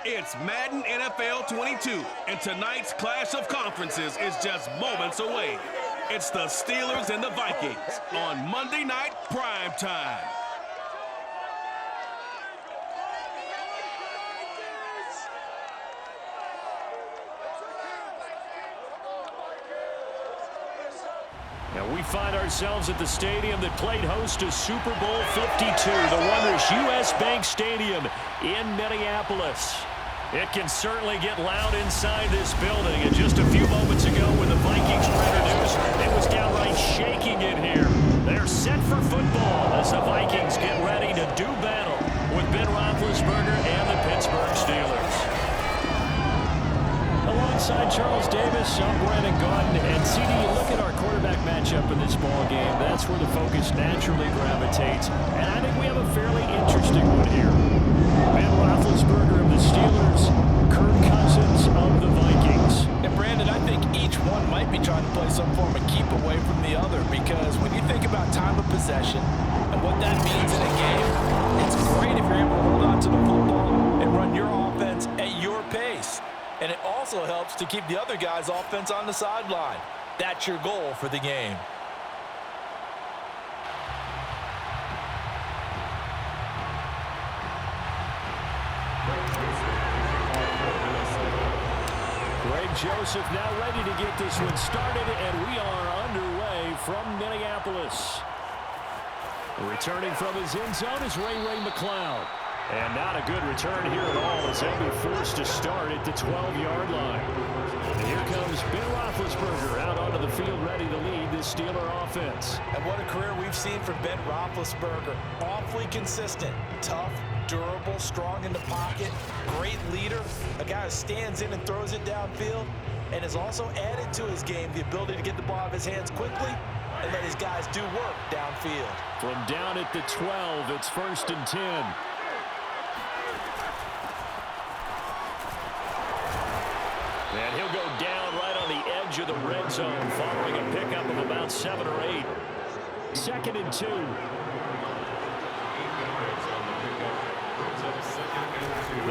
It's Madden NFL 22, and tonight's clash of conferences is just moments away. It's the Steelers and the Vikings on Monday Night Prime Time. Now we find ourselves at the stadium that played host to Super Bowl 52, the wondrous U.S. Bank Stadium in Minneapolis. It can certainly get loud inside this building. And just a few moments ago when the Vikings were introduced, it was downright shaking in here. They're set for football as the Vikings get ready to do battle with Ben Roethlisberger and the Pittsburgh Steelers. Alongside Charles Davis, I'm Brandon Gaudin, and CD, you look at our quarterback matchup in this ball game. That's where the focus naturally gravitates, and I think we have a fairly interesting one here. Ben Roethlisberger of the Steelers, Kirk Cousins of the Vikings. And Brandon, I think each one might be trying to play some form of keep away from the other, because when you think about time of possession and what that means in a game, it's great if you're able to hold on to the football and run your offense at your pace. And it also helps to keep the other guy's offense on the sideline. That's your goal for the game. Greg Joseph now ready to get this one started, and we are underway from Minneapolis. Returning from his end zone is Ray McCloud. And not a good return here at all as they'll be forced to start at the 12-yard line. And here comes Ben Roethlisberger out onto the field ready to lead this Steeler offense. And what a career we've seen from Ben Roethlisberger. Awfully consistent, tough, durable, strong in the pocket, great leader, a guy who stands in and throws it downfield, and has also added to his game the ability to get the ball out of his hands quickly and let his guys do work downfield. From down at the 12, it's 1st and 10. And he'll go down right on the edge of the red zone following a pickup of about 7 or 8. 2nd and 2.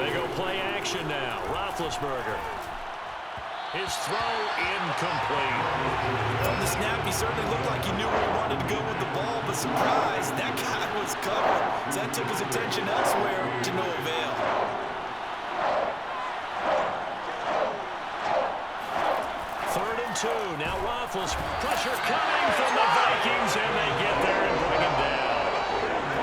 They go play action now. Roethlisberger. His throw incomplete. On the snap, he certainly looked like he knew where he wanted to go with the ball, but surprise, that guy was covered. So that took his attention elsewhere to no avail. 3rd and 2. Now Roethlisberger. Pressure coming from the Vikings, and they get there and bring him down.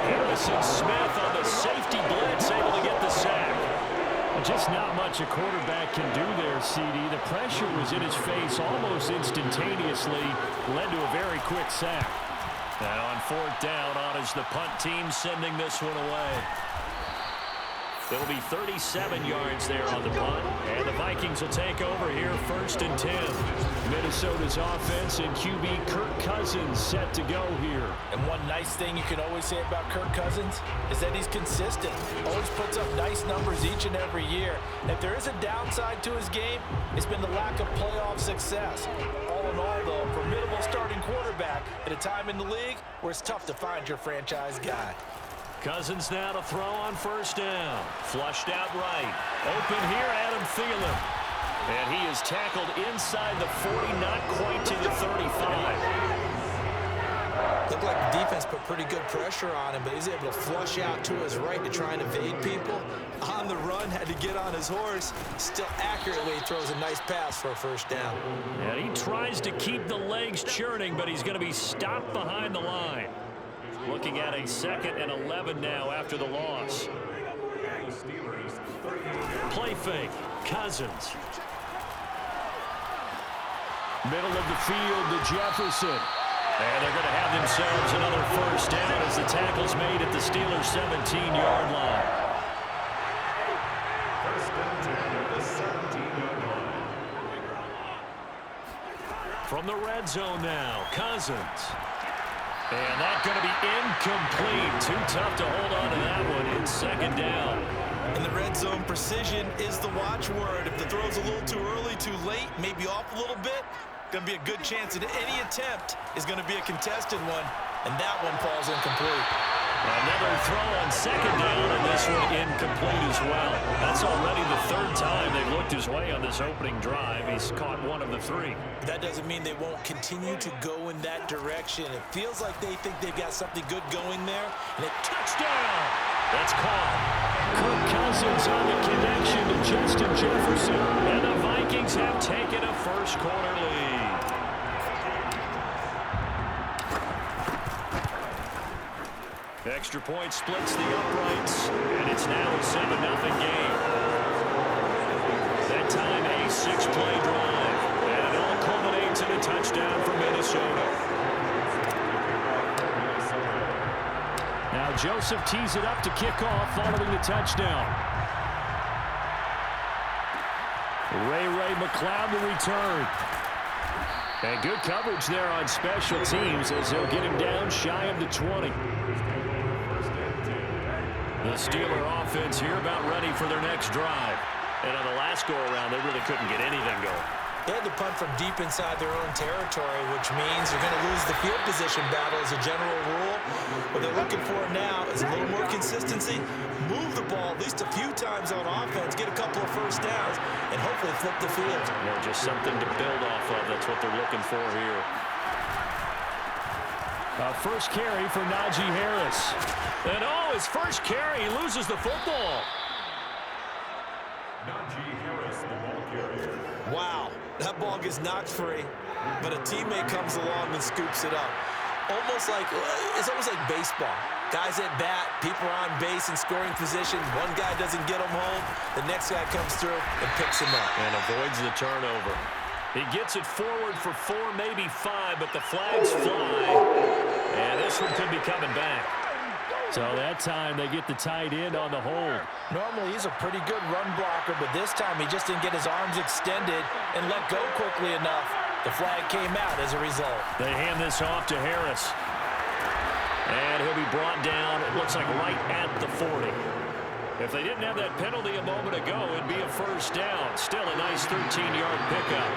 Harrison Smith on the safety blitz, able to get the sack. Just not much a quarterback can do there, CD. The pressure was in his face almost instantaneously, led to a very quick sack. Now on 4th down, on is the punt team sending this one away. It'll be 37 yards there on the punt, and the Vikings will take over here 1st and 10. Minnesota's offense and QB Kirk Cousins set to go here. And one nice thing you can always say about Kirk Cousins is that he's consistent. Always puts up nice numbers each and every year. If there is a downside to his game, it's been the lack of playoff success. All in all, though, formidable starting quarterback at a time in the league where it's tough to find your franchise guy. Cousins now to throw on 1st down. Flushed out right. Open here, Adam Thielen. And he is tackled inside the 40, not quite to the 35. Looked like the defense put pretty good pressure on him, but he's able to flush out to his right to try and evade people. On the run, had to get on his horse. Still accurately throws a nice pass for a 1st down. And he tries to keep the legs churning, but he's going to be stopped behind the line. Looking at a 2nd and 11 now after the loss. Play fake. Cousins. Middle of the field to Jefferson. And they're going to have themselves another 1st down as the tackle's made at the Steelers' 17-yard line. From the red zone now, Cousins. And that's going to be incomplete. Too tough to hold on to that one in 2nd down. In the red zone, precision is the watchword. If the throw's a little too early, too late, maybe off a little bit, going to be a good chance that any attempt is going to be a contested one, and that one falls incomplete. Another throw on second down, and this one incomplete as well. That's already the third time they've looked his way on this opening drive. He's caught one of the three. That doesn't mean they won't continue to go in that direction. It feels like they think they've got something good going there. And a touchdown! That's caught. Kirk Cousins on the connection to Justin Jefferson. And the Vikings have taken a first-quarter lead. Extra point splits the uprights, and it's now a 7-0 game. That time a 6-play drive, and it all culminates in a touchdown for Minnesota. Now Joseph tees it up to kick off following the touchdown. Ray McLeod to return. And good coverage there on special teams as they'll get him down shy of the 20. The Steeler offense here about ready for their next drive. And on the last go-around, they really couldn't get anything going. They had to punt from deep inside their own territory, which means you're going to lose the field position battle as a general rule. What they're looking for now is a little more consistency. Move the ball at least a few times on offense, get a couple of first downs, and hopefully flip the field. Just something to build off of. That's what they're looking for here. First carry for Najee Harris. And his first carry, he loses the football. Najee Harris, the ball carrier. Wow, that ball gets knocked free, but a teammate comes along and scoops it up. It's almost like baseball. Guys at bat, people are on base in scoring position. One guy doesn't get him home. The next guy comes through and picks him up. And avoids the turnover. He gets it forward for 4, maybe 5, but the flags fly. And this one could be coming back. So that time they get the tight end on the hold. Normally he's a pretty good run blocker, but this time he just didn't get his arms extended and let go quickly enough. The flag came out as a result. They hand this off to Harris. And he'll be brought down, it looks like right at the 40. If they didn't have that penalty a moment ago, it'd be a first down. Still a nice 13-yard pickup.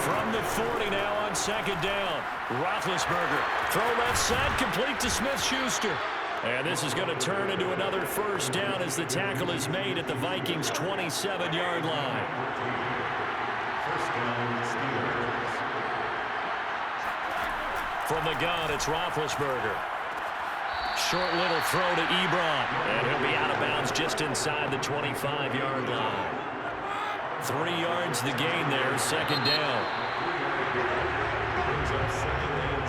From the 40 now on second down. Roethlisberger. Throw left side, complete to Smith-Schuster. And this is going to turn into another first down as the tackle is made at the Vikings' 27-yard line. First down, Steelers. From the gun, it's Roethlisberger. Short little throw to Ebron. And he'll be out of bounds just inside the 25-yard line. 3 yards the gain there, second down.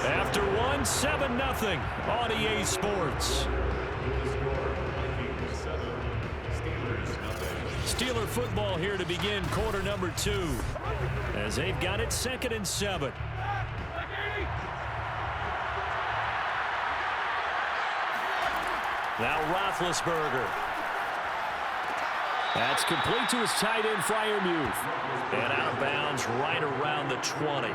After 1, 7-0 on EA Sports. Steeler football here to begin quarter number 2. As they've got it 2nd and 7. Now Roethlisberger. That's complete to his tight end, Freiermuth. And out of bounds right around the 20.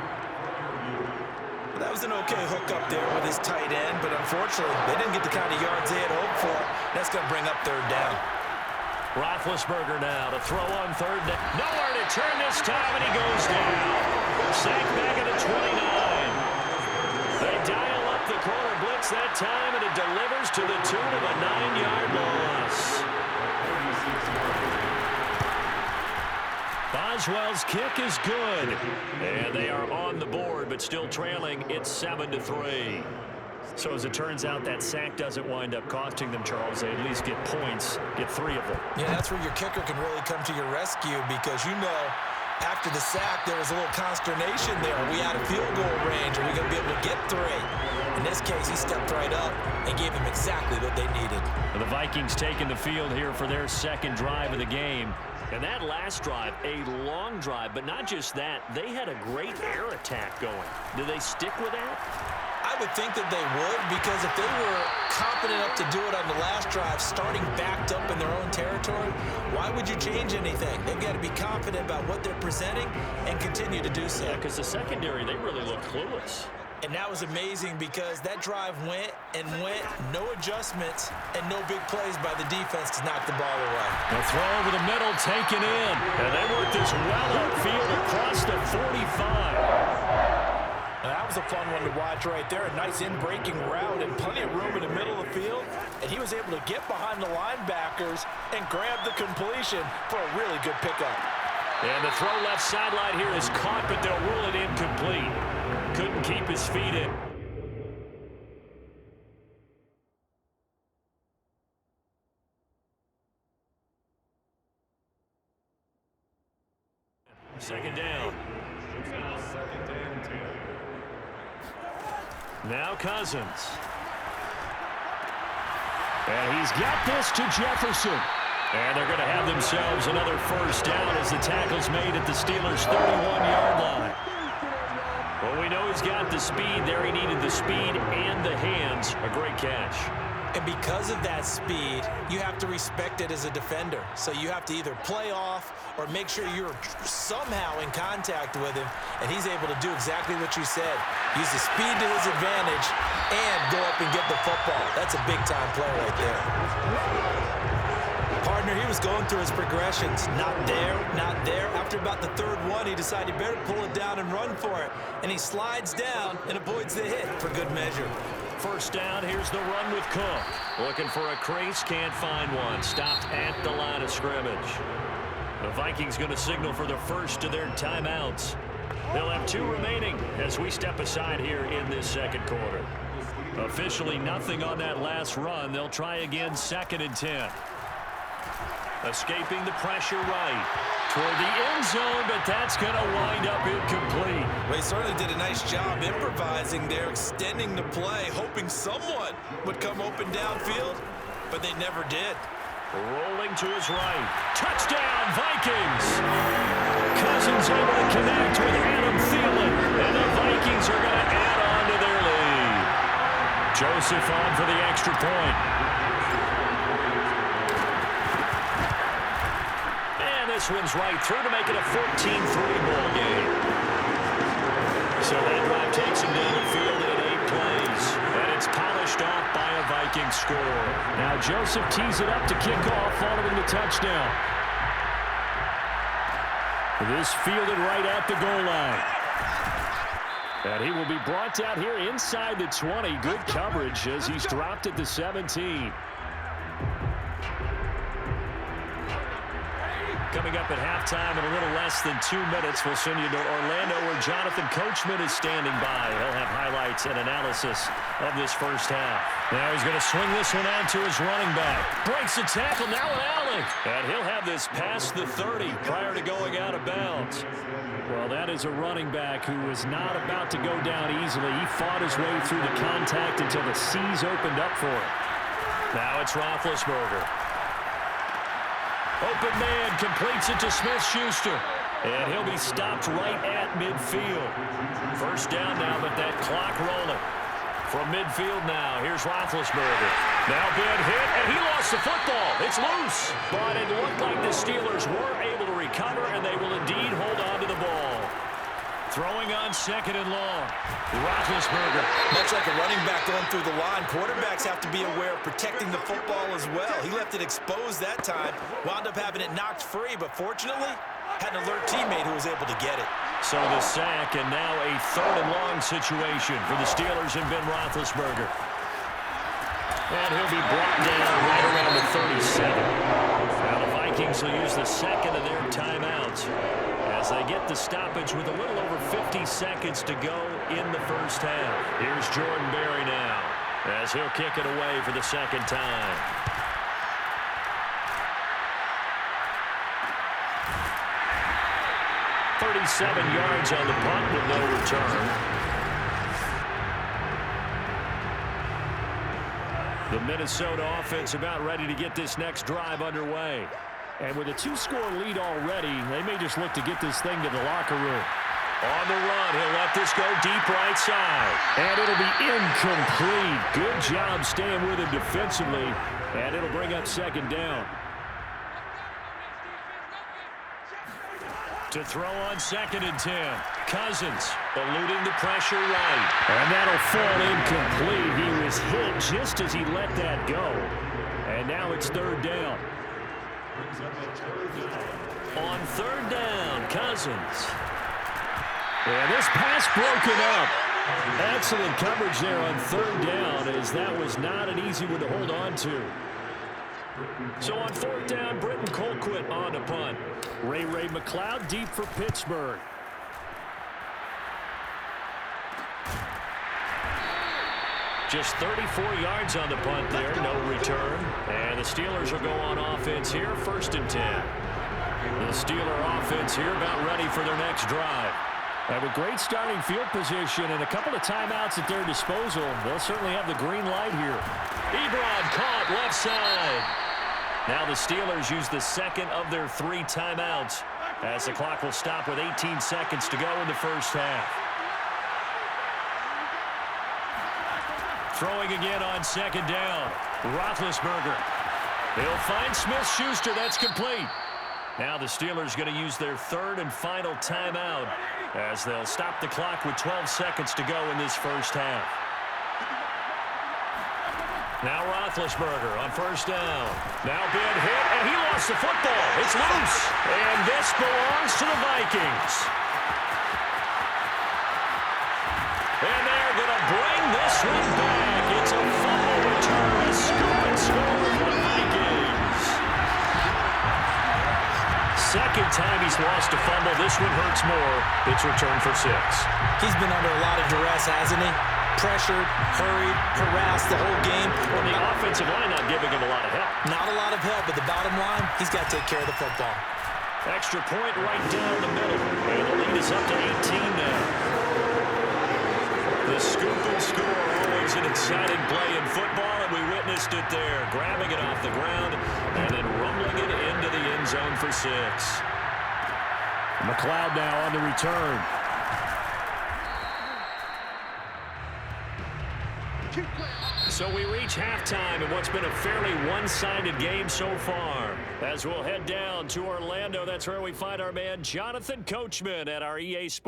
That was an okay hook up there with his tight end, but unfortunately, they didn't get the kind of yards they had hoped for. That's going to bring up third down. Roethlisberger now to throw on third down. Nowhere to turn this time, and he goes down. Sacked back at the 29. They dial up the corner blitz that time, and it delivers to the tune of a 9-yard loss. Boswell's kick is good. And they are on the board, but still trailing. It's 7-3. So as it turns out, that sack doesn't wind up costing them, Charles. They at least get points, get 3 of them. Yeah, that's where your kicker can really come to your rescue because, after the sack, there was a little consternation there. Are we out of field goal range? Are we going to be able to get 3? In this case, he stepped right up and gave them exactly what they needed. The Vikings taking the field here for their second drive of the game. And that last drive, a long drive, but not just that. They had a great air attack going. Do they stick with that? I would think that they would, because if they were confident enough to do it on the last drive, starting backed up in their own territory, why would you change anything? They've got to be confident about what they're presenting and continue to do so. Yeah, because the secondary, they really look clueless. And that was amazing because that drive went and went, no adjustments, and no big plays by the defense to knock the ball away. The throw over the middle, taken in. And they work this well upfield across the 45. Now, that was a fun one to watch right there. A nice in-breaking route and plenty of room in the middle of the field. And he was able to get behind the linebackers and grab the completion for a really good pickup. And the throw left sideline here is caught, but they'll rule it incomplete. Couldn't keep his feet in. Second down. Second and 10. Now Cousins. And he's got this to Jefferson. And they're going to have themselves another first down as the tackle's made at the Steelers' 31-yard line. Well, we know he's got the speed there. He needed the speed and the hands. A great catch. And because of that speed, you have to respect it as a defender. So you have to either play off or make sure you're somehow in contact with him, and he's able to do exactly what you said. Use the speed to his advantage and go up and get the football. That's a big-time play right there. Partner, he was going through his progressions. Not there, not there. After about the third one, he decided he better pull it down and run for it. And he slides down and avoids the hit for good measure. First down, here's the run with Cook. Looking for a crease, can't find one. Stopped at the line of scrimmage. The Vikings going to signal for the first of their timeouts. They'll have 2 remaining as we step aside here in this second quarter. Officially nothing on that last run. They'll try again, 2nd and 10. Escaping the pressure right toward the end zone, but that's going to wind up incomplete. Well, he certainly did a nice job improvising there, extending the play, hoping someone would come open downfield, but they never did. Rolling to his right. Touchdown, Vikings! Cousins able to connect with Adam Thielen, and the Vikings are going to add on to their lead. Joseph on for the extra point. This one's right through to make it a 14-3 ball game. So that drive takes him down the field in 8 plays. And it's polished off by a Viking score. Now Joseph tees it up to kick off following the touchdown. This fielded right at the goal line. And he will be brought down here inside the 20. Good coverage as he's dropped at the 17. Coming up at halftime in a little less than 2 minutes, we'll send you to Orlando where Jonathan Coachman is standing by. He'll have highlights and analysis of this first half. Now he's going to swing this one out to his running back. Breaks the tackle, now Allen. And he'll have this past the 30 prior to going out of bounds. Well, that is a running back who was not about to go down easily. He fought his way through the contact until the seas opened up for him. Now it's Roethlisberger. Open man completes it to Smith-Schuster. And he'll be stopped right at midfield. First down now, but that clock rolling. From midfield now, here's Roethlisberger. Now big hit, and he lost the football. It's loose. But it looked like the Steelers were able to recover, and they will indeed hold on to the ball. Throwing on 2nd and long. Roethlisberger. Much like a running back going through the line, quarterbacks have to be aware of protecting the football as well. He left it exposed that time, wound up having it knocked free, but fortunately, had an alert teammate who was able to get it. So the sack, and now a 3rd and long situation for the Steelers and Ben Roethlisberger. And he'll be brought down right around the 37. Now the Vikings will use the 2nd of their timeouts as they get the stoppage with a little over 50 seconds to go in the first half. Here's Jordan Berry now as he'll kick it away for the 2nd time. .37 yards on the punt with no return. The Minnesota offense about ready to get this next drive underway. And with a 2-score lead already, they may just look to get this thing to the locker room. On the run, he'll let this go deep right side. And it'll be incomplete. Good job staying with him defensively. And it'll bring up 2nd down. To throw on 2nd and 10. Cousins eluding the pressure right. And that'll fall incomplete. He was hit just as he let that go. And now it's 3rd down. On 3rd down, Cousins. And this pass broken up. Excellent coverage there on third down, as that was not an easy one to hold on to. So on fourth down, Britton Colquitt on the punt. Ray McLeod deep for Pittsburgh. Just 34 yards on the punt there, no return. And the Steelers will go on offense here, 1st and 10. The Steeler offense here about ready for their next drive. Have a great starting field position and a couple of timeouts at their disposal. They'll certainly have the green light here. Ebron caught left side. Now the Steelers use the second of their 3 timeouts as the clock will stop with 18 seconds to go in the first half. Throwing again on 2nd down. Roethlisberger. He'll find Smith-Schuster. That's complete. Now the Steelers going to use their 3rd and final timeout as they'll stop the clock with 12 seconds to go in this first half. Now Roethlisberger on 1st down. Now being hit, and he lost the football. It's loose. And this belongs to the Vikings. And they're going to bring this one back. It's a fumble return, a scoop and score for the Vikings. Second time he's lost a fumble. This one hurts more. It's returned for 6. He's been under a lot of duress, hasn't he? Pressured, hurried, harassed the whole game. Well, the offensive line not giving him a lot of help. Not a lot of help, but the bottom line, he's got to take care of the football. Extra point right down the middle. And the lead is up to 18 now. The scoop and score, always an exciting play in football, and we witnessed it there. Grabbing it off the ground and then rumbling it into the end zone for 6. McLeod now on the return. So we reach halftime in what's been a fairly one-sided game so far. As we'll head down to Orlando, that's where we find our man Jonathan Coachman at our EA Sports.